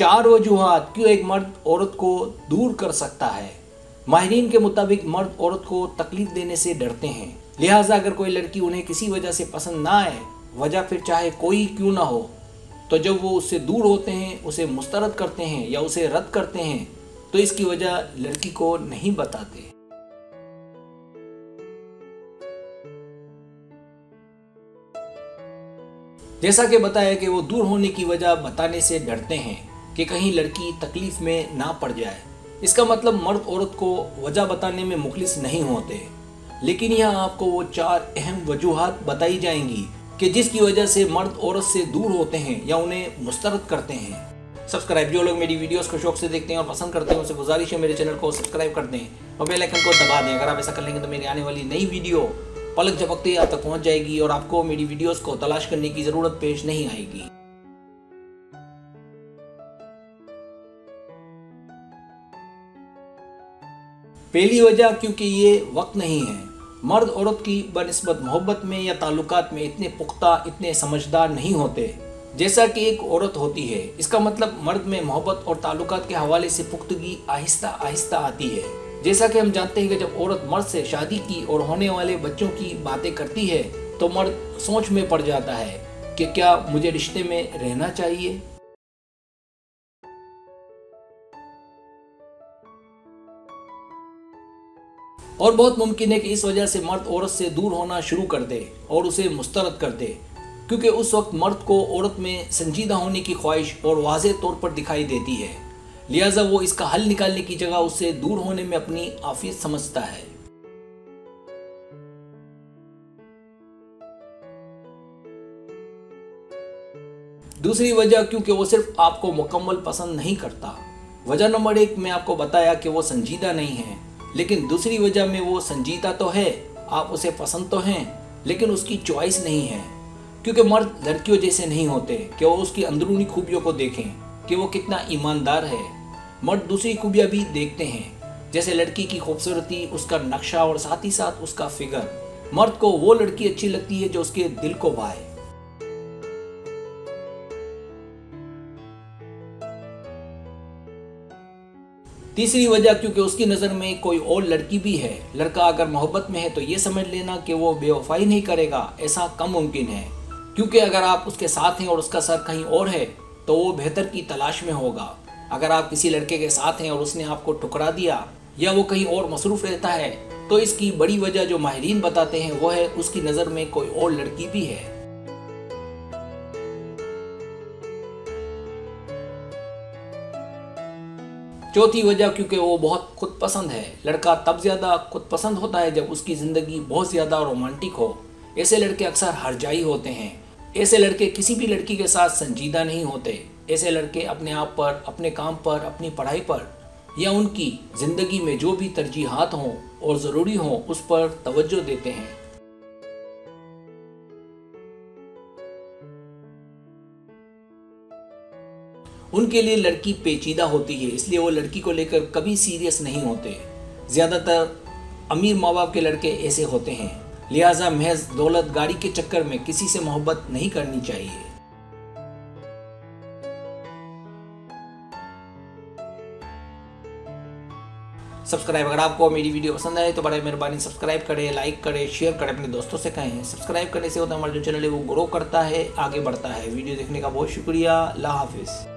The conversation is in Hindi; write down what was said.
4 वजूहात क्यों एक मर्द औरत को दूर कर सकता है। माहिरीन के मुताबिक मर्द औरत को तकलीफ देने से डरते हैं, लिहाजा अगर कोई लड़की उन्हें किसी वजह से पसंद ना आए, वजह फिर चाहे कोई क्यों ना हो, तो जब वो उससे दूर होते हैं, उसे मुस्तरद करते हैं या उसे रद्द करते हैं, तो इसकी वजह लड़की को नहीं बताते। जैसा कि बताया कि वो दूर होने की वजह बताने से डरते हैं कि कहीं लड़की तकलीफ में ना पड़ जाए। इसका मतलब मर्द औरत को वजह बताने में मुखलिस नहीं होते, लेकिन यहाँ आपको वो 4 अहम वजूहात बताई जाएंगी कि जिसकी वजह से मर्द औरत से दूर होते हैं या उन्हें मुस्तरद करते हैं। सब्सक्राइब, जो लोग मेरी वीडियोस को शौक से देखते हैं और पसंद करते हैं, उनसे गुजारिश है मेरे चैनल को सब्सक्राइब कर दें और बेल आइकन को दबा दें। अगर आप ऐसा कर लेंगे तो मेरी आने वाली नई वीडियो पलक झपकते ही आप तक पहुंच जाएगी और आपको मेरी वीडियोस को तलाश करने की जरूरत पेश नहीं आएगी। पहली वजह, क्योंकि ये वक्त नहीं है। मर्द औरत की बनिस्बत मोहब्बत में या ताल्लुकात में इतने पुख्ता, इतने समझदार नहीं होते जैसा कि एक औरत होती है। इसका मतलब मर्द में मोहब्बत और ताल्लुकात के हवाले से पुख्तगी आहिस्ता आहिस्ता आती है। जैसा कि हम जानते हैं कि जब औरत मर्द से शादी की और होने वाले बच्चों की बातें करती है तो मर्द सोच में पड़ जाता है कि क्या मुझे रिश्ते में रहना चाहिए। और बहुत मुमकिन है कि इस वजह से मर्द औरत से दूर होना शुरू कर दे और उसे मुस्तरद कर दे, क्योंकि उस वक्त मर्द को औरत में संजीदा होने की ख्वाहिश और वाज़ेह तौर पर दिखाई देती है, लिहाजा वो इसका हल निकालने की जगह उससे दूर होने में अपनी आफियत समझता है। दूसरी वजह, क्योंकि वो सिर्फ आपको मुकम्मल पसंद नहीं करता। वजह नंबर 1 में आपको बताया कि वो संजीदा नहीं है, लेकिन दूसरी वजह में वो संजीदा तो है, आप उसे पसंद तो हैं, लेकिन उसकी चॉइस नहीं है। क्योंकि मर्द लड़कियों जैसे नहीं होते कि वो उसकी अंदरूनी खूबियों को देखें कि वो कितना ईमानदार है। मर्द दूसरी खूबियाँ भी देखते हैं, जैसे लड़की की खूबसूरती, उसका नक्शा और साथ ही साथ उसका फिगर। मर्द को वो लड़की अच्छी लगती है जो उसके दिल को भाए। तीसरी वजह, क्योंकि उसकी नज़र में कोई और लड़की भी है। लड़का अगर मोहब्बत में है तो ये समझ लेना कि वो बेवफाई नहीं करेगा, ऐसा कम मुमकिन है। क्योंकि अगर आप उसके साथ हैं और उसका सर कहीं और है तो वो बेहतर की तलाश में होगा। अगर आप किसी लड़के के साथ हैं और उसने आपको ठुकरा दिया या वो कहीं और मसरूफ़ रहता है, तो इसकी बड़ी वजह जो माहिरीन बताते हैं वो है उसकी नज़र में कोई और लड़की भी है। चौथी वजह, क्योंकि वो बहुत खुद पसंद है। लड़का तब ज़्यादा खुद पसंद होता है जब उसकी ज़िंदगी बहुत ज़्यादा रोमांटिक हो। ऐसे लड़के अक्सर हरजाई होते हैं। ऐसे लड़के किसी भी लड़की के साथ संजीदा नहीं होते। ऐसे लड़के अपने आप पर, अपने काम पर, अपनी पढ़ाई पर या उनकी ज़िंदगी में जो भी तरजीहात हों और ज़रूरी हों उस पर तवज्जो देते हैं। उनके लिए लड़की पेचीदा होती है, इसलिए वो लड़की को लेकर कभी सीरियस नहीं होते। ज़्यादातर अमीर माँ बाप के लड़के ऐसे होते हैं, लिहाजा महज दौलत गाड़ी के चक्कर में किसी से मोहब्बत नहीं करनी चाहिए। सब्सक्राइब, अगर आपको मेरी वीडियो पसंद आए तो बड़ी मेहरबानी सब्सक्राइब करें, लाइक करें, शेयर करें, अपने दोस्तों से कहें। सब्सक्राइब करने से होता है हमारा जो चैनल है वो ग्रो करता है, आगे बढ़ता है। वीडियो देखने का बहुत शुक्रिया। अल्लाह हाफिज़।